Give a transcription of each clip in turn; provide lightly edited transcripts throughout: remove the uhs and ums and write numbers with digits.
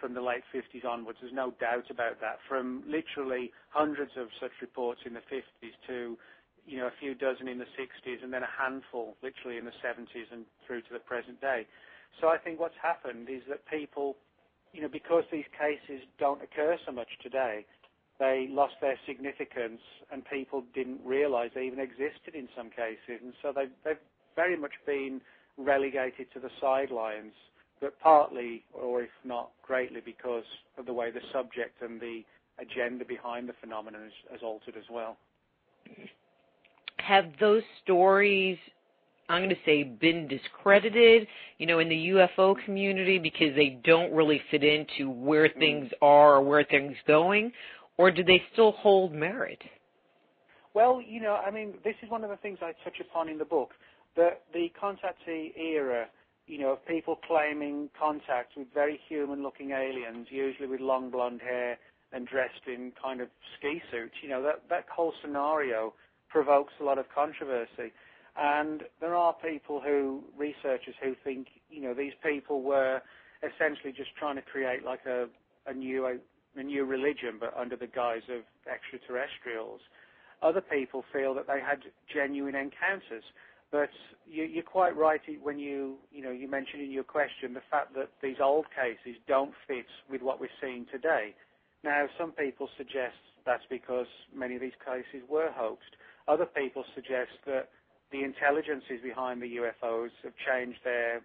from the late 50s onwards. There's no doubt about that. From literally hundreds of such reports in the 50s to, a few dozen in the 60s, and then a handful literally in the 70s and through to the present day. So I think what's happened is that people, because these cases don't occur so much today, they lost their significance, and people didn't realize they even existed in some cases. And so they've very much been relegated to the sidelines, but partly, or if not greatly, because of the way the subject and the agenda behind the phenomenon has altered as well. Have those stories, I'm going to say, been discredited, in the UFO community because they don't really fit into where things are or where things are going, or do they still hold merit? Well, this is one of the things I touch upon in the book, that the contactee era, of people claiming contact with very human-looking aliens, usually with long blonde hair and dressed in kind of ski suits, that whole scenario provokes a lot of controversy. And there are researchers who think, these people were essentially just trying to create like a new religion, but under the guise of extraterrestrials. Other people feel that they had genuine encounters. But you're quite right when you mentioned in your question the fact that these old cases don't fit with what we're seeing today. Now, some people suggest that's because many of these cases were hoaxed. Other people suggest that the intelligences behind the UFOs have changed their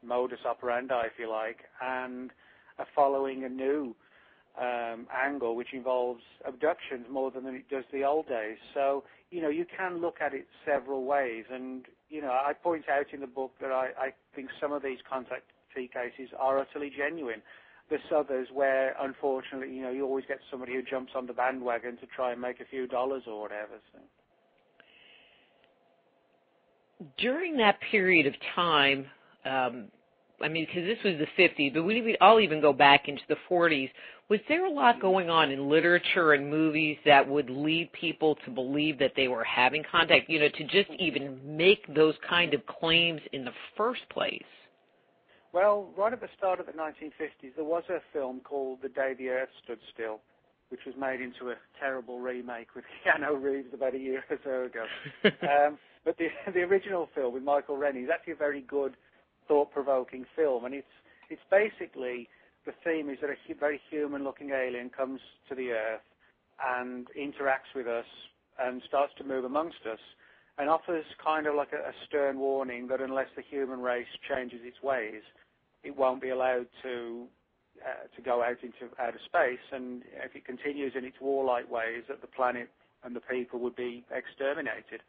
modus operandi, if you like, and are following a new angle which involves abductions more than it does the old days. So, you can look at it several ways. And, I point out in the book that I think some of these contactee cases are utterly genuine. There's others where, unfortunately, you always get somebody who jumps on the bandwagon to try and make a few dollars or whatever. So. During that period of time, because this was the 50s, but I'll even go back into the 40s, was there a lot going on in literature and movies that would lead people to believe that they were having contact, to just even make those kind of claims in the first place? Well, right at the start of the 1950s, there was a film called The Day the Earth Stood Still, which was made into a terrible remake with Keanu Reeves about a year or so ago. But the original film with Michael Rennie is actually a very good, thought-provoking film, and it's basically, the theme is that a very human-looking alien comes to the Earth and interacts with us and starts to move amongst us and offers kind of like a stern warning that unless the human race changes its ways, it won't be allowed to go out into outer space, and if it continues in its warlike ways, that the planet and the people would be exterminated.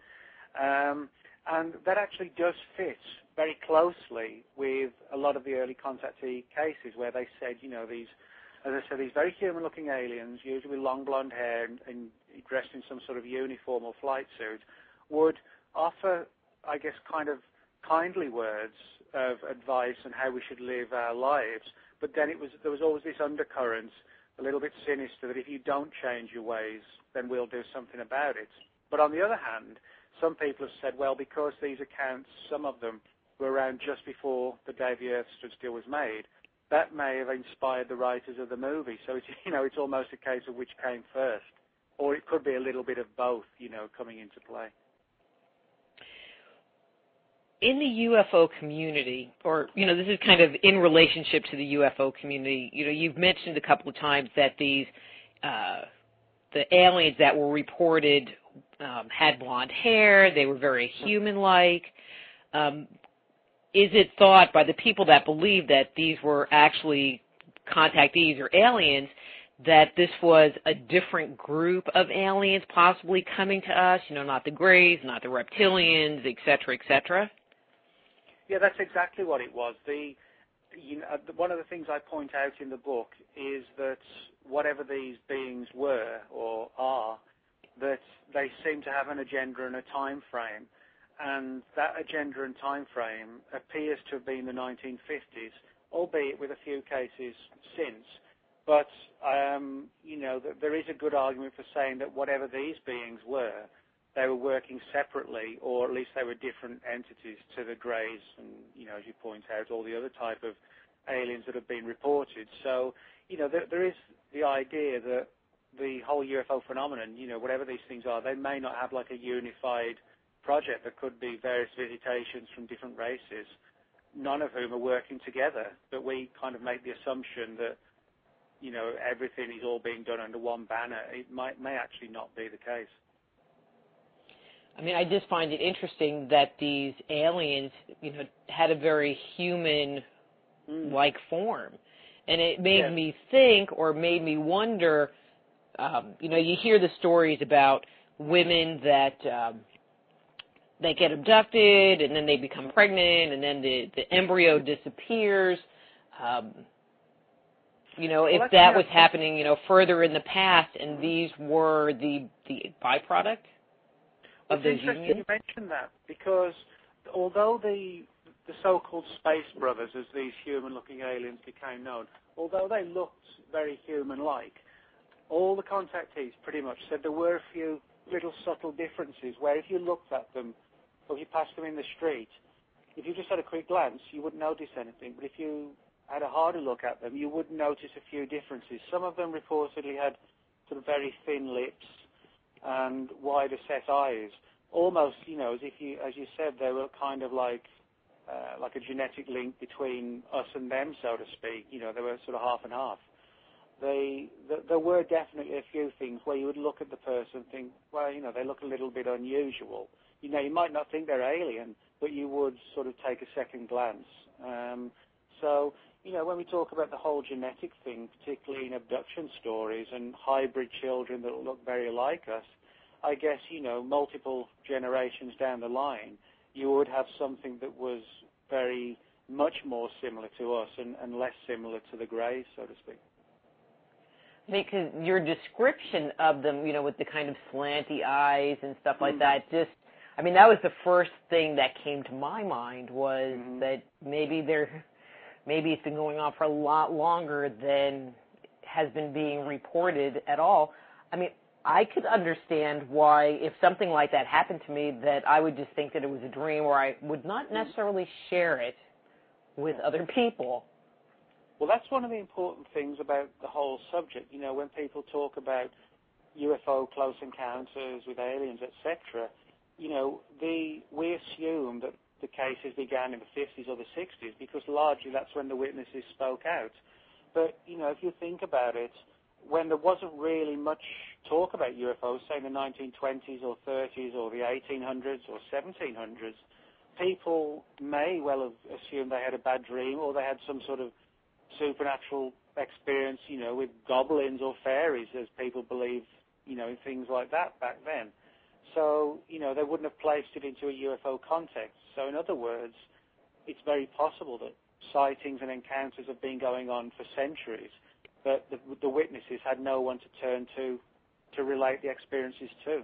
And that actually does fit very closely with a lot of the early contactee cases where they said, these very human-looking aliens, usually with long blonde hair and dressed in some sort of uniform or flight suit, would offer, I guess, kind of kindly words of advice on how we should live our lives. But then there was always this undercurrent, a little bit sinister, that if you don't change your ways, then we'll do something about it. But on the other hand, some people have said, well, because these accounts, some of them, were around just before The Day the Earth Stood Still was made, that may have inspired the writers of the movie. So it's almost a case of which came first. Or it could be a little bit of both, coming into play. In the UFO community, or, this is kind of in relationship to the UFO community, you've mentioned a couple of times that the aliens that were reported had blonde hair, they were very human-like. Is it thought by the people that believe that these were actually contactees or aliens that this was a different group of aliens possibly coming to us, not the Greys, not the reptilians, et cetera, et cetera? Yeah, that's exactly what it was. One of the things I point out in the book is that whatever these beings were or are, that they seem to have an agenda and a time frame. And that agenda and time frame appears to have been the 1950s, albeit with a few cases since. But, there is a good argument for saying that whatever these beings were, they were working separately, or at least they were different entities to the Greys and, as you point out, all the other type of aliens that have been reported. So, there is the idea that the whole UFO phenomenon, whatever these things are, they may not have like a unified project. There could be various visitations from different races, none of whom are working together, but we kind of make the assumption that, everything is all being done under one banner. It may actually not be the case. I mean, I just find it interesting that these aliens, had a very human-like form. And it made me think, or made me wonder, you hear the stories about women that they get abducted, and then they become pregnant, and then the embryo disappears. If that was happening, further in the past, and these were the byproduct of those unions. It's interesting you mentioned that, because although the so-called Space Brothers, as these human-looking aliens became known, although they looked very human-like, all the contactees pretty much said there were a few little subtle differences where if you looked at them, or if you passed them in the street, if you just had a quick glance, you wouldn't notice anything. But if you had a harder look at them, you would notice a few differences. Some of them reportedly had sort of very thin lips and wider set eyes, almost, as if as you said, they were kind of like a genetic link between us and them, so to speak. They were sort of half and half. There were definitely a few things where you would look at the person and think, well, they look a little bit unusual. You might not think they're alien, but you would sort of take a second glance. So, when we talk about the whole genetic thing, particularly in abduction stories and hybrid children that look very like us, I guess, multiple generations down the line, you would have something that was very much more similar to us and less similar to the Greys, so to speak. Because your description of them, with the kind of slanty eyes and stuff like that, that was the first thing that came to my mind was that maybe it's been going on for a lot longer than has been being reported at all. I mean, I could understand why, if something like that happened to me, that I would just think that it was a dream, or I would not necessarily share it with other people. Well, that's one of the important things about the whole subject. When people talk about UFO close encounters with aliens, etc., we assume that the cases began in the 50s or the 60s because largely that's when the witnesses spoke out. But, if you think about it, when there wasn't really much talk about UFOs, say in the 1920s or 30s or the 1800s or 1700s, people may well have assumed they had a bad dream or they had some sort of supernatural experience, with goblins or fairies, as people believed, in things like that back then. So, they wouldn't have placed it into a UFO context. So, in other words, it's very possible that sightings and encounters have been going on for centuries, but the witnesses had no one to turn to relate the experiences to.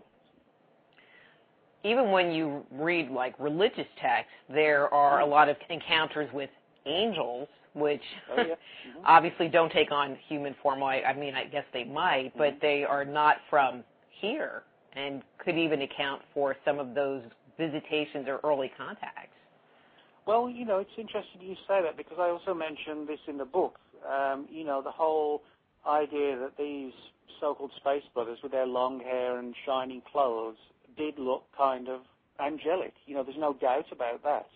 Even when you read, like, religious texts, there are a lot of encounters with angels, which obviously don't take on human form. I mean, I guess they might, but they are not from here and could even account for some of those visitations or early contacts. Well, it's interesting you say that because I also mentioned this in the book. The whole idea that these so-called Space Brothers with their long hair and shining clothes did look kind of angelic. There's no doubt about that.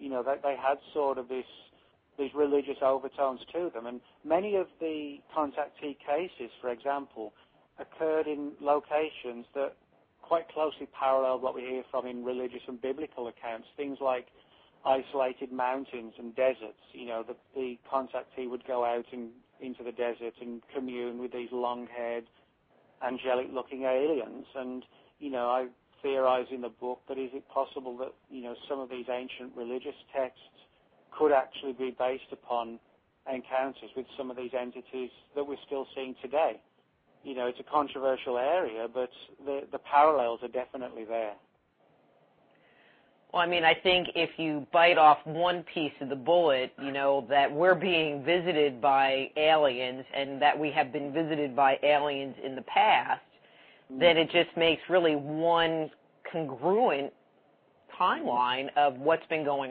They had sort of these religious overtones to them. And many of the contactee cases, for example, occurred in locations that quite closely paralleled what we hear from in religious and biblical accounts, things like isolated mountains and deserts. The contactee would go out into the desert and commune with these long-haired, angelic-looking aliens. And, I theorize in the book that is it possible that, some of these ancient religious texts could actually be based upon encounters with some of these entities that we're still seeing today. It's a controversial area, but the parallels are definitely there. Well, I mean, I think if you bite off one piece of the bullet, that we're being visited by aliens and that we have been visited by aliens in the past, then it just makes really one congruent timeline of what's been going